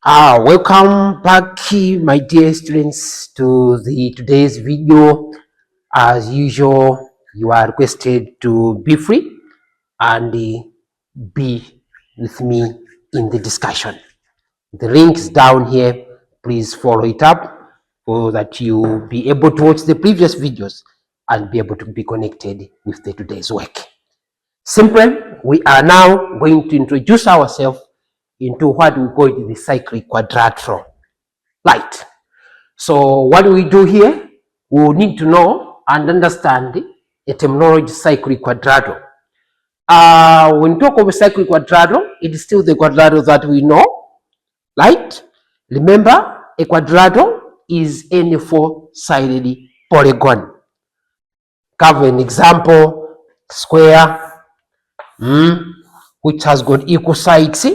Welcome back, my dear students, to today's video. As usual, you are requested to be free and be with me in the discussion. The link is down here. Please follow it up so that you be able to watch the previous videos and be able to be connected with today's work. Simply, we are now going to introduce ourselves into what we call the cyclic quadrilateral. Right. So what do we do here? We will need to know and understand the terminology cyclic quadrilateral. When we talk of a cyclic quadrilateral, it is still the quadrilateral that we know, right? Remember, a quadrilateral is any four-sided polygon. Cover an example, square, which has got equal sides,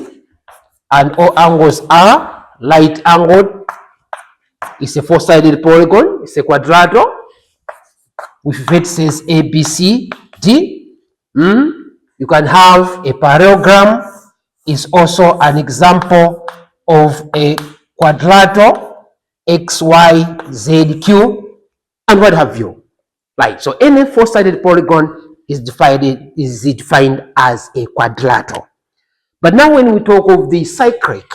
and all angles are right angled. It's a four-sided polygon. It's a quadrilateral with vertices A, B, C, D. You can have a parallelogram. Is also an example of a quadrilateral, X, Y, Z, Q, and what have you. Right. So any four-sided polygon is defined as a quadrilateral. But now when we talk of the cyclic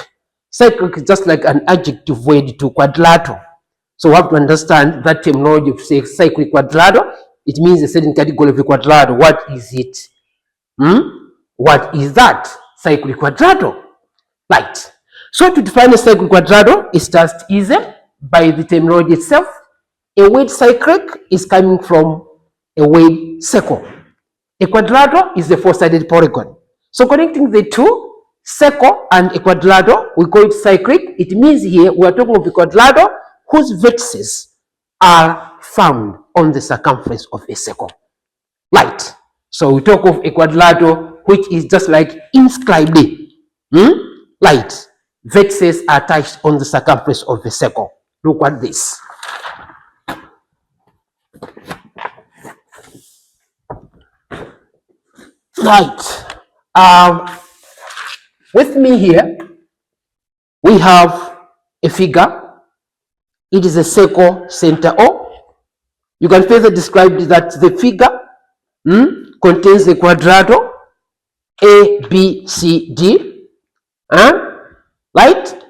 is just like an adjective word to quadrilateral. So we have to understand that terminology of cyclic quadrilateral. It means a certain category of a quadrilateral. What is it? What is that? Cyclic quadrilateral. Right. So to define a cyclic quadrilateral is just easy by the terminology itself. A word cyclic is coming from a word circle. A quadrilateral is a four-sided polygon. So connecting the two, circle and a quadrilateral, we call it cyclic. It means here we are talking of a quadrilateral whose vertices are found on the circumference of a circle. Right. So we talk of a quadrilateral which is just like inscribed. Right. Vertices are attached on the circumference of the circle. Look at this. Right. With me here, we have a figure. It is a circle center O. You can further describe that the figure contains a quadrilateral A, B, C, D, right,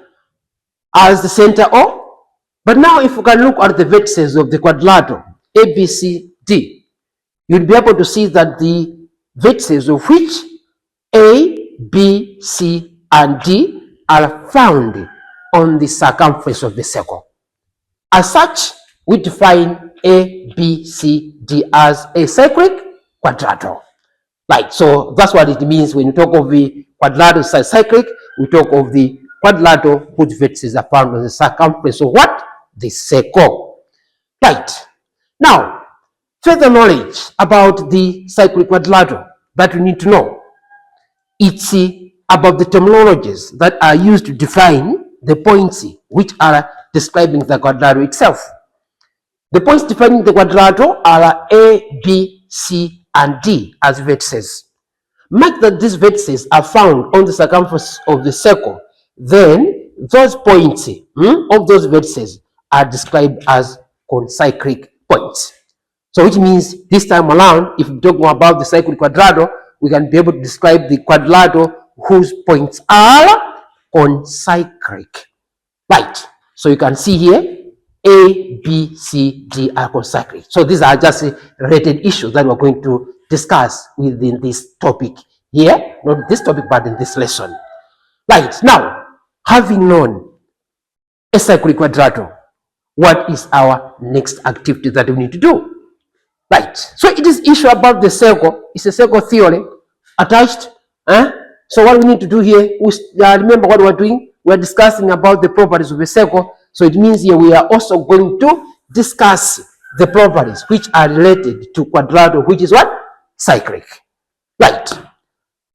as the center O. But now if you can look at the vertices of the quadrilateral A, B, C, D, you'll be able to see that the vertices of which A, B, C, and D are found on the circumference of the circle. As such, we define A, B, C, D as a cyclic quadrilateral. Right, so that's what it means when you talk of the quadrilateral cyclic. We talk of the quadrilateral whose vertices are found on the circumference of what? The circle. Right. Now, further knowledge about the cyclic quadrilateral that we need to know. It's about the terminologies that are used to define the points which are describing the quadrilateral itself. The points defining the quadrilateral are A, B, C, and D as vertices. Mark that these vertices are found on the circumference of the circle. Then those points of those vertices are described as concyclic points. So which means this time around, if we talk more about the cyclic quadrilateral, we can be able to describe the quadrilateral whose points are concyclic. Right. So you can see here, A, B, C, D are concyclic. So these are just related issues that we're going to discuss within this topic here. Not this topic, but in this lesson. Right. Now, having known a cyclic quadrilateral, what is our next activity that we need to do? Right. So it is issue about the circle. It's a circle theory attached. So what we need to do here, remember what we're doing? We're discussing about the properties of a circle. So it means here we are also going to discuss the properties which are related to quadrilateral, which is what? Cyclic. Right.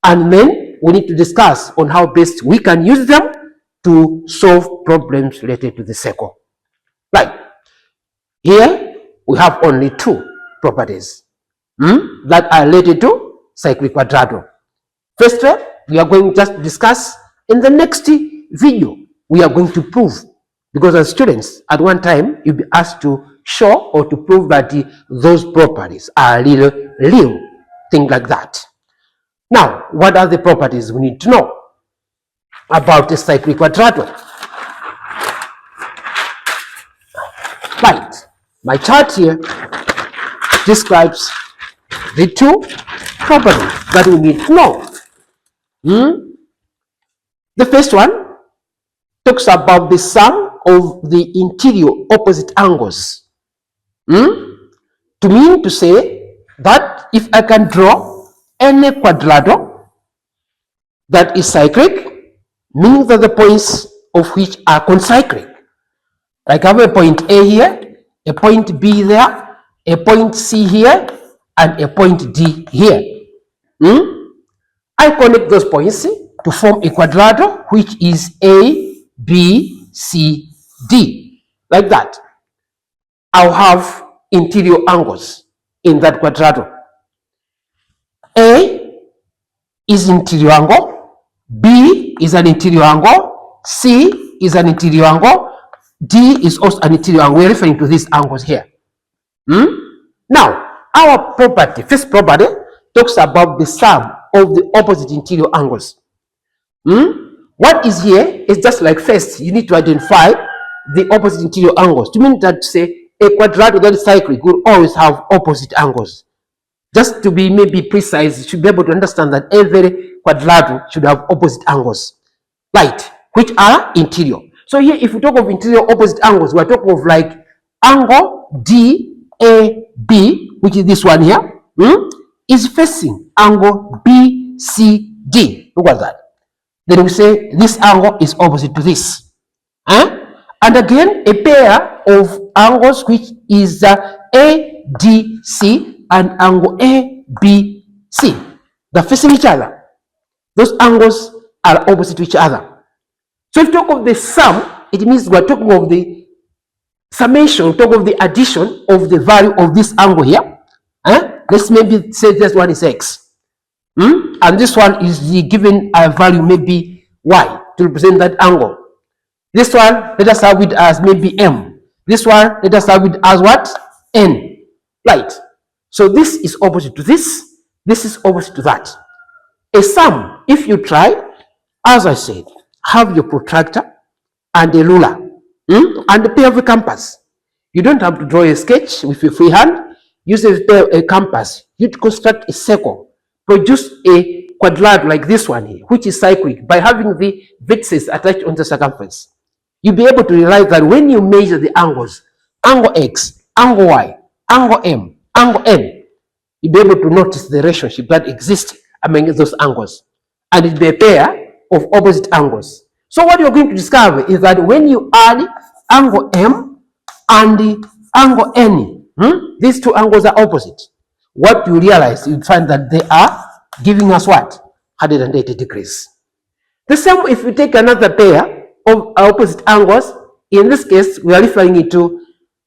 And then we need to discuss on how best we can use them to solve problems related to the circle. Right. Here we have only two properties that are related to cyclic quadrilateral. Firstly, we are going just to discuss in the next video we are going to prove. Because as students, at one time, you'll be asked to show or to prove that those properties are real, things like that. Now, what are the properties we need to know about a cyclic quadrilateral? Right, my chart here describes the two properties that we need to know. The first one talks about the sum of the interior opposite angles. To mean to say that if I can draw any quadrilateral that is cyclic, means that the points of which are concyclic. Like I have a point A here, a point B there, a point C here, and a point D here. I connect those points to form a quadrilateral which is A, B, C, D. Like that. I'll have interior angles in that quadrilateral. A is interior angle, B is an interior angle, C is an interior angle, D is also an interior angle. We're referring to these angles here. Now, our property, first property, talks about the sum of the opposite interior angles. What is here is just like first, you need to identify the opposite interior angles. To mean that, say, a quadrilateral that is cyclic will always have opposite angles. Just to be maybe precise, you should be able to understand that every quadrilateral should have opposite angles, right, which are interior. So here, if we talk of interior opposite angles, we're talking of like angle DAB, which is this one here, is facing angle BCD. Look at that. Then we say this angle is opposite to this. And again, a pair of angles which is ADC and angle ABC. They're facing each other. Those angles are opposite to each other. So if you talk of the sum, it means we're talking of the summation, talk of the addition of the value of this angle here. Let's maybe say this one is X. And this one is the given value maybe Y to represent that angle. This one, let us have it as maybe M. This one, let us have it as what? N. Right. So this is opposite to this. This is opposite to that. A sum, if you try, as I said, have your protractor and a ruler and a pair of a compass. You don't have to draw a sketch with your free hand. Use a compass. You construct a circle. Produce a quadrilateral like this one here, which is cyclic, by having the vertices attached on the circumference. You'll be able to realize that when you measure the angles, angle X, angle Y, angle M, angle N, you'll be able to notice the relationship that exists among those angles. And it'll be a pair of opposite angles. So what you're going to discover is that when you add angle M and the angle N, these two angles are opposite. What you realize, you find that they are giving us what? 180 degrees. The same if you take another pair of opposite angles. In this case, we are referring it to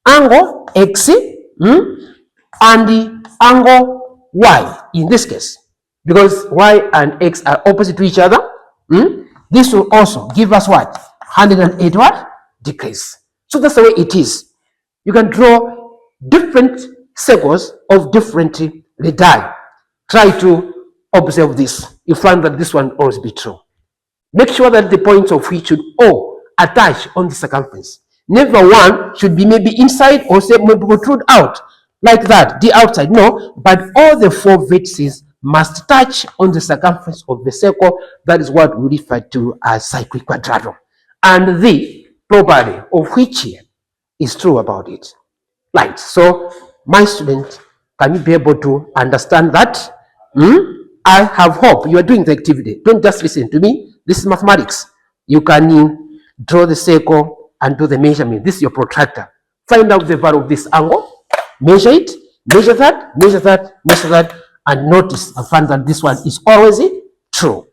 angle X and the angle Y in this case. Because Y and X are opposite to each other, this will also give us what? 180 degrees. So that's the way it is. You can draw different circles of different radii. Try to observe this. You find that this one will always be true. Make sure that the points of which should all attach on the circumference. Never one should be maybe inside or say maybe protrude out like that, the outside. No, but all the four vertices must touch on the circumference of the circle. That is what we refer to as cyclic quadrilateral. And the property of which here is true about it. Right. So, my students, can you be able to understand that? I have hope you are doing the activity. Don't just listen to me. This is mathematics. You can draw the circle and do the measurement. This is your protractor. Find out the value of this angle, measure it, measure that, measure that, measure that, and notice and find that this one is always true.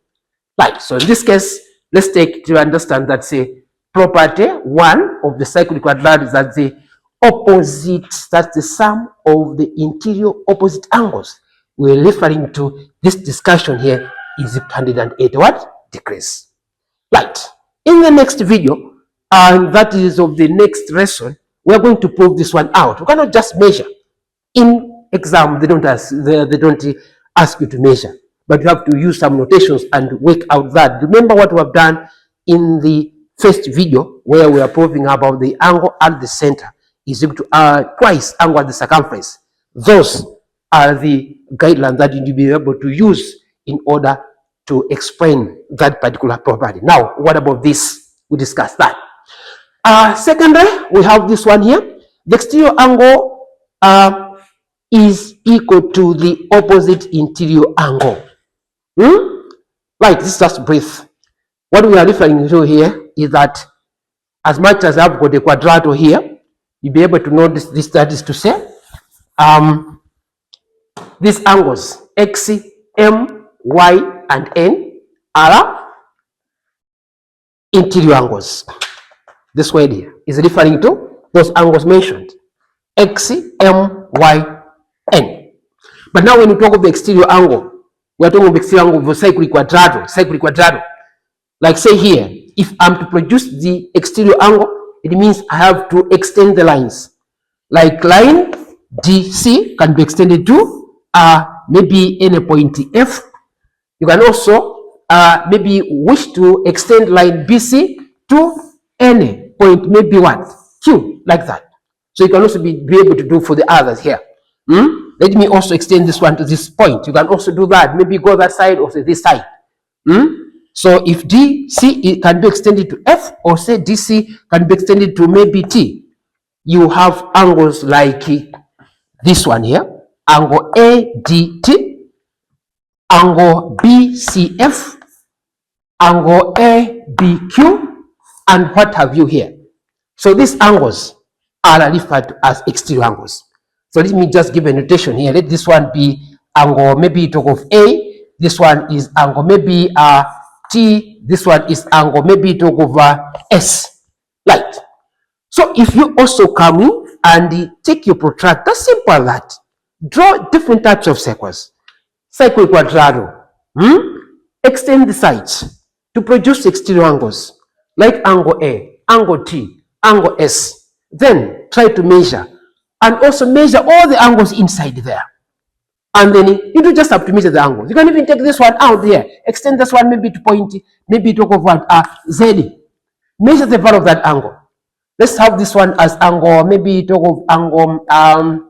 Right. So in this case, let's take to understand that say property one of the cyclic quadrilateral is that the opposite, that's the sum of the interior opposite angles. We're referring to this discussion here is 180 degrees. Right. In the next video, and that is of the next lesson, we are going to prove this one out. We cannot just measure. In exam, they don't ask you to measure, but you have to use some notations and work out that. Remember what we have done in the first video, where we are proving about the angle at the center is equal to twice angle at the circumference. Those are the guidelines that you will be able to use in order to explain that particular property. Now, what about this? We discussed that. Secondly, we have this one here. The exterior angle is equal to the opposite interior angle. Right, this is just brief. What we are referring to here is that as much as I've got a quadrilateral here, you'll be able to notice this, that is to say, these angles, X, M, Y, and N are interior angles. This word here is referring to those angles mentioned, X, M, Y, N. But now when you talk of the exterior angle, we are talking of the exterior angle of a cyclic quadrilateral. Like say here, if I'm to produce the exterior angle, it means I have to extend the lines. Like line DC can be extended to maybe any point F. You can also maybe wish to extend line BC to any point, maybe what? Q, like that. So you can also be able to do for the others here. Let me also extend this one to this point. You can also do that. Maybe go that side or say this side. So if DC it can be extended to F, or say DC can be extended to maybe T, you have angles like this one here, angle ADT, angle BCF, angle ABQ, and what have you here. So these angles are referred to as exterior angles. So let me just give a notation here. Let this one be angle maybe talk of A, this one is angle maybe T, this one is angle maybe talk of S. Right. So if you also come in and take your protractor, simple as that. Draw different types of circles. Cyclic quadrilateral. Extend the sides to produce exterior angles, like angle A, angle T, angle S. Then try to measure, and also measure all the angles inside there. And then you don't just have to measure the angles. You can even take this one out there, extend this one maybe to point, maybe talk of what Z. Measure the value of that angle. Let's have this one as angle, maybe talk of angle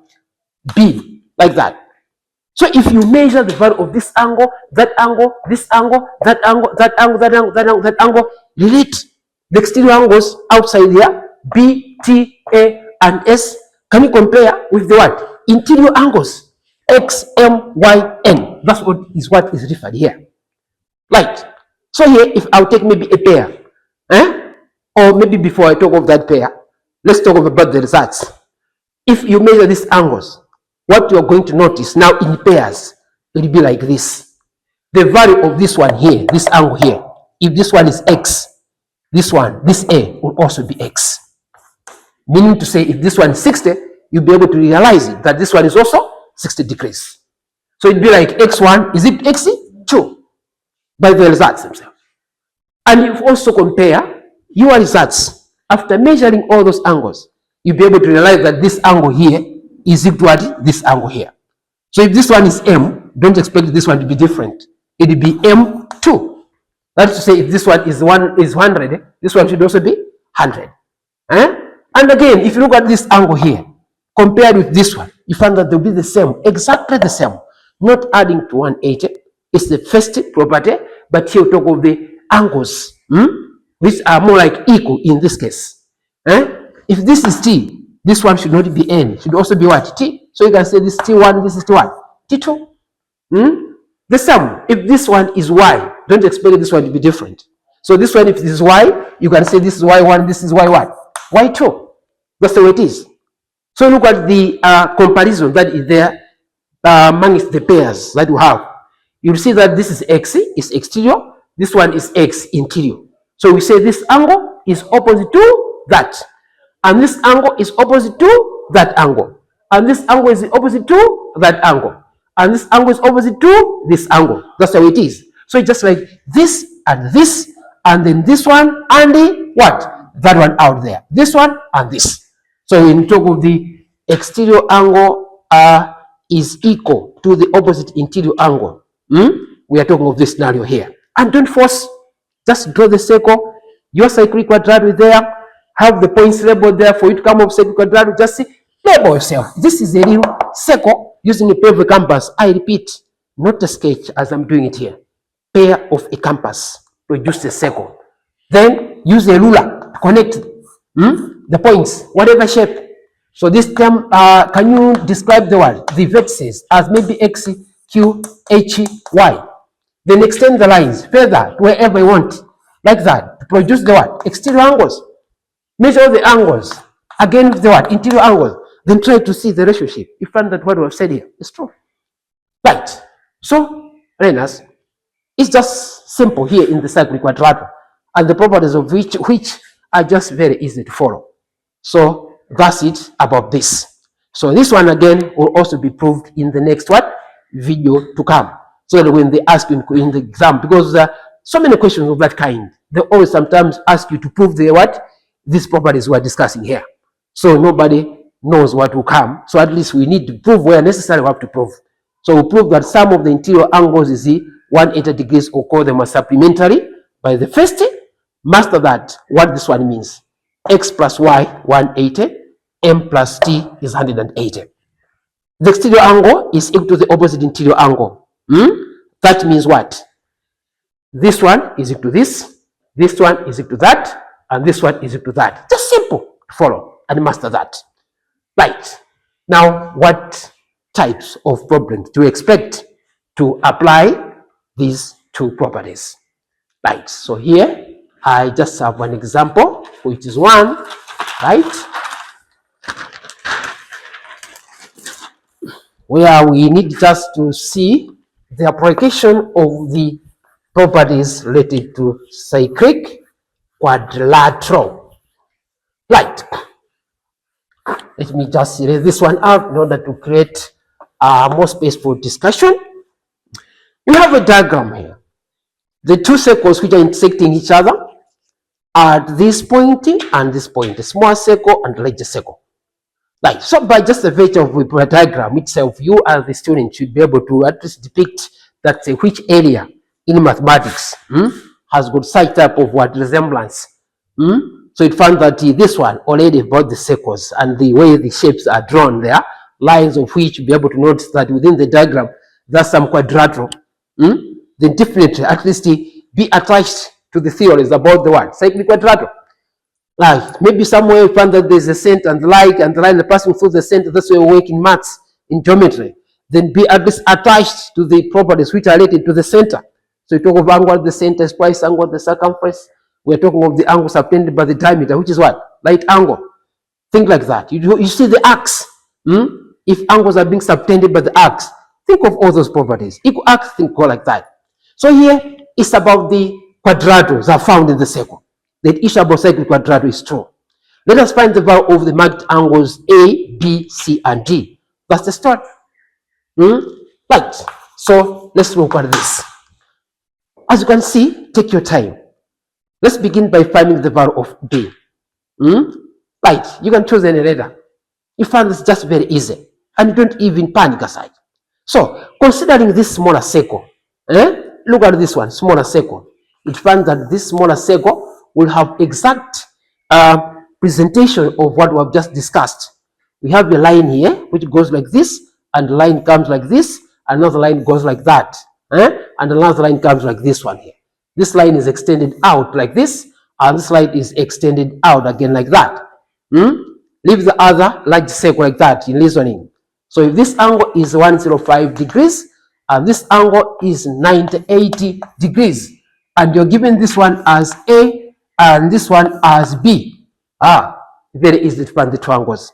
B, like that. So if you measure the value of this angle, that angle, this angle, that angle, that angle, that angle, that angle, that angle, relate the exterior angles outside here, B, T, A, and S. Can you compare with the what? Interior angles. X, M, Y, N. That's what is referred here. Right. So here, if I'll take maybe a pair, or maybe before I talk of that pair, let's talk about the results. If you measure these angles, what you're going to notice now in pairs, it will be like this. The value of this one here, this angle here, if this one is X, this one, this A will also be X. Meaning to say, if this one is 60, you'll be able to realize it, that this one is also 60 degrees. So it'd be like X1, is it XC? True. By the results themselves. And you also compare your results after measuring all those angles. You'll be able to realize that this angle here is equal to this angle here. So if this one is M, don't expect this one to be different. It will be M2. That's to say, if this one is 100, this one should also be 100. And again, if you look at this angle here, compared with this one, you find that they'll be the same, exactly the same. Not adding to 180. It's the first property, but here we talk of the angles, which are more like equal in this case. If this is T, this one should not be N, should also be what? T. So you can say this T1, this is T1. T2. The same. If this one is Y, don't expect this one to be different. So this one, if this is Y, you can say this is Y1, this is Y1. Y2. That's the way it is. So look at the comparison that is there amongst the pairs that you have. You'll see that this is X, is exterior. This one is X, interior. So we say this angle is opposite to that. And this angle is opposite to that angle. And this angle is opposite to that angle. And this angle is opposite to this angle. That's how it is. So it's just like this and this and then this one, and the what? That one out there. This one and this. So when you talk of the exterior angle is equal to the opposite interior angle, we are talking of this scenario here. And don't force, just draw the circle. Your cyclic quadrilateral there, have the points labeled there for you to come up cyclic quadrilateral. Just label yourself. This is a little circle using a pair of a compass. I repeat, not a sketch as I'm doing it here. Pair of a compass, produce a circle. Then use a ruler to connect the points, whatever shape. So this term, can you describe the word? The vertices as maybe X, Q, H, Y. Then extend the lines further to wherever you want, like that, to produce the what? Exterior angles. Measure the angles against the what? Interior angles. Then try to see the relationship. You find that what we have said here is true. Right. So, learners, it's just simple here in the cyclic quadrilateral, and the properties of which are just very easy to follow. So that's it about this. So this one again will also be proved in the next video to come. So that when they ask you in the exam, because so many questions of that kind, they always sometimes ask you to prove these properties we are discussing here. So nobody knows what will come. So at least we need to prove where necessary we have to prove. So we prove that some of the interior angles is 180 degrees, or call them as supplementary. By the first, master that what this one means. X plus Y 180, M plus T is 180. The exterior angle is equal to the opposite interior angle. That means what? This one is equal to this one is equal to that, and this one is equal to that. Just simple to follow and master that. Right. Now, what types of problems do you expect to apply these two properties? Right. So here I just have one example, which is one, right, where we need just to see the application of the properties related to cyclic quadrilateral. Right. Let me just erase this one out in order to create more space for discussion. You have a diagram here. The two circles which are intersecting each other are this point and this point, a small circle and a larger circle. Right. So by just the virtue of the diagram itself, you as the student should be able to at least depict that which area in mathematics has got such type of resemblance. So it found that this one already about the circles and the way the shapes are drawn there, lines of which you'll be able to notice that within the diagram there's some quadrilateral. Then definitely at least be attached to the theories about the word cyclic quadrilateral. Like maybe somewhere you find that there's a center and the line passing through the center. That's where we work in maths, in geometry. Then be at least attached to the properties which are related to the center. So you talk of angle at the center is twice angle at the circumference. We're talking of the angle subtended by the diameter, which is what? Right angle. Think like that. You see the arcs. If angles are being subtended by the arcs, think of all those properties. Equal arcs, go like that. So here it's about the quadrilaterals are found in the circle. That each about cyclic quadrilateral is true. Let us find the value of the marked angles A, B, C, and D. That's the start. Right. So let's look at this. As you can see, take your time. Let's begin by finding the value of B. Right. You can choose any letter. You find this just very easy. And don't even panic aside. So, considering this smaller circle, look at this one, smaller circle. It finds that this smaller circle will have exact presentation of what we have just discussed. We have a line here which goes like this, and the line comes like this, another line goes like that, and another line comes like this one here. This line is extended out like this, and this line is extended out again like that. Leave the other large circle like that in reasoning. So if this angle is 105 degrees, and this angle is 98 degrees, and you're given this one as A and this one as B, very easy to find the two angles.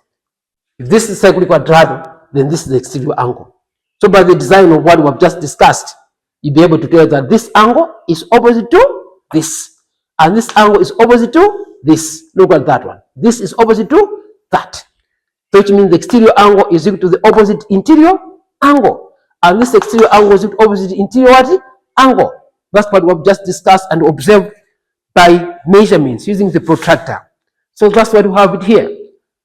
If this is cyclic quadrilateral, then this is the exterior angle. So by the design of what we have just discussed, you'll be able to tell that this angle is opposite to this, and this angle is opposite to this. Look at that one. This is opposite to that. So which means the exterior angle is equal to the opposite interior angle, and this exterior angle is equal to opposite interior angle. That's what we have just discussed and observed by measurements using the protractor. So that's what we have it here.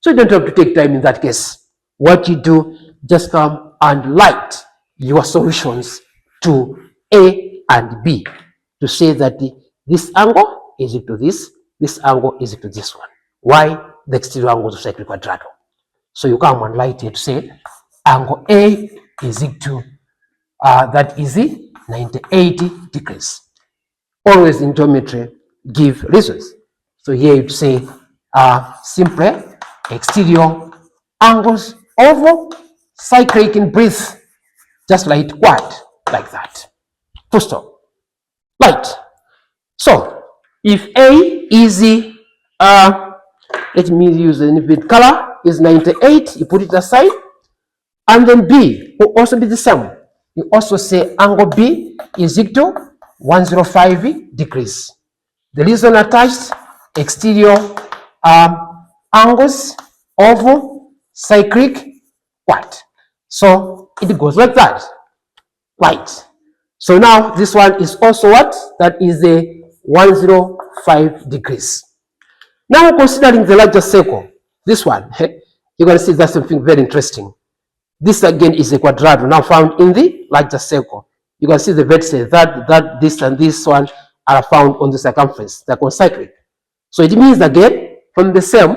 So you don't have to take time in that case. What you do, just come and light your solutions to A and B to say that this angle is equal to this angle is equal to this one. Why? The exterior angles of cyclic quadrilateral. So you come and light it to say angle A is equal to that is 98 degrees. Always in geometry, give reasons. So here you say simple exterior angles of cyclic in breadth, just like quad, like that. Full stop. Right. So if A is let me use a little bit color, is 98, you put it aside, and then B will also be the same. You also say angle B is equal to 105 degrees. The reason attached, exterior angles of cyclic quad. So it goes like that. Right. So now this one is also what? That is a 105 degrees. Now considering the larger circle, this one, you're going to see that's something very interesting. This again is a quadrilateral now found in the larger circle. You can see the vertices that this and this one are found on the circumference, the concyclic. So it means again, from the same,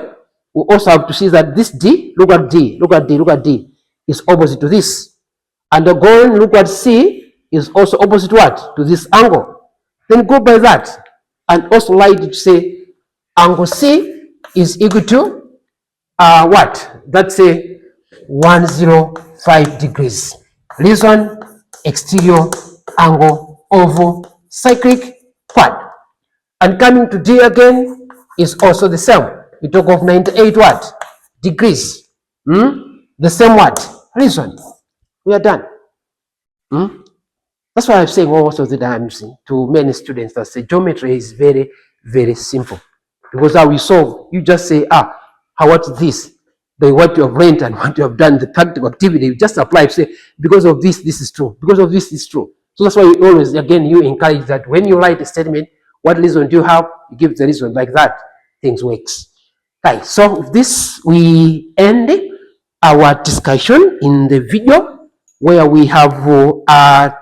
we also have to see that this D, look at D, look at D, look at D, is opposite to this. And again, look at C is also opposite to what? To this angle. Then go by that. And also like to say angle C is equal to what? That's a 105 degrees. Reason, exterior angle of cyclic quad. And coming to D again is also the same. We talk of 98 what? Degrees. The same what? Reason. We are done. That's why I'm saying most of the times to many students that say geometry is very, very simple. Because how we solve, you just say, what's this? By what you have learned and what you have done, the practical activity, you just apply, say, because of this, this is true. Because of this is true. So that's why you always, again, you encourage that when you write a statement, what reason do you have? You give the reason like that. Things works. Okay, so with this, we end our discussion in the video where we have,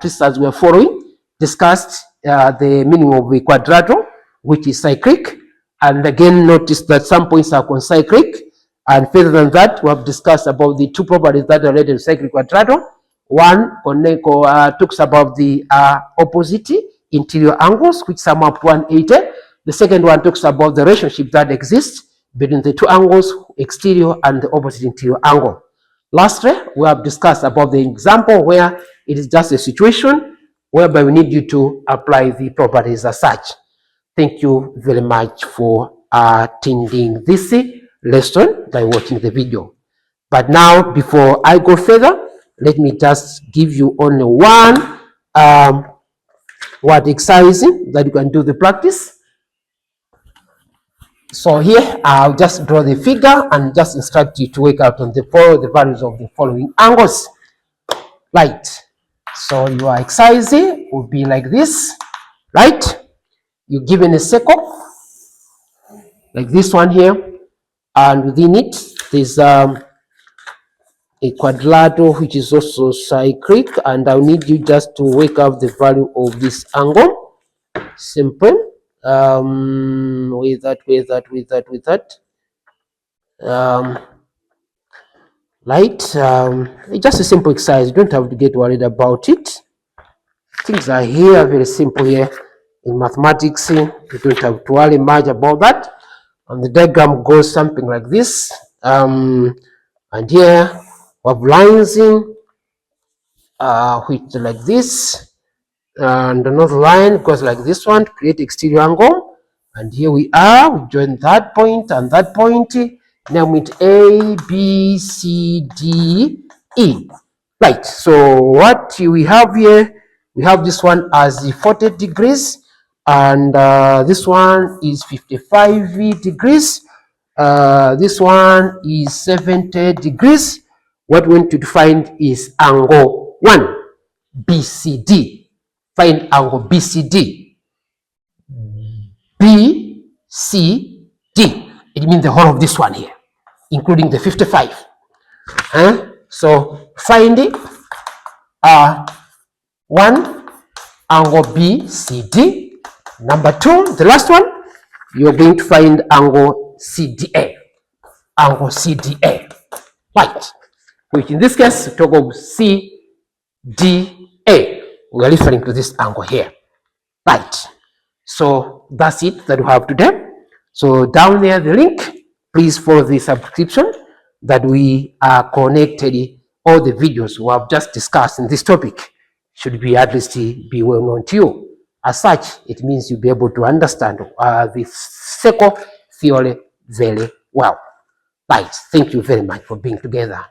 just as we are following, discussed the meaning of the quadrilateral, which is cyclic. And again, notice that some points are concyclic. And further than that, we have discussed about the two properties that are related to cyclic quadrilateral. One talks about the opposite interior angles, which sum up to 180. The second one talks about the relationship that exists between the two angles, exterior and the opposite interior angle. Lastly, we have discussed about the example where it is just a situation whereby we need you to apply the properties as such. Thank you very much for attending this lesson by watching the video. But now, before I go further, let me just give you only one word exercise that you can do the practice. So here, I'll just draw the figure and just instruct you to work out on the values of the following angles. Right. So your exercise will be like this, right? You're given a circle, like this one here, and within it, there's a quadrilateral which is also cyclic, and I'll need you just to work out the value of this angle. Simple. With that. Right. Just a simple exercise. You don't have to get worried about it. Things are here very simple here. In mathematics, you don't have to worry much about that. And the diagram goes something like this. And here we have lines which are like this, and another line goes like this one to create exterior angle. And here we are, we join that point and that point, name it A, B, C, D, E. Right, so what we have here, we have this one as 40 degrees, and this one is 55 degrees. This one is 70 degrees. What we want to find is angle 1, BCD. Find angle BCD. B, C, D. It means the whole of this one here, including the 55. So find one angle BCD. Number two, the last one, you're going to find angle CDA. Angle CDA. Right. Which in this case, we talk of CDA. We are referring to this angle here. Right. So that's it that we have today. So down there, the link, please follow the subscription that we are connected. All the videos we have just discussed in this topic should be at least be well known to you. As such, it means you'll be able to understand the circle theory very well. Right. Thank you very much for being together.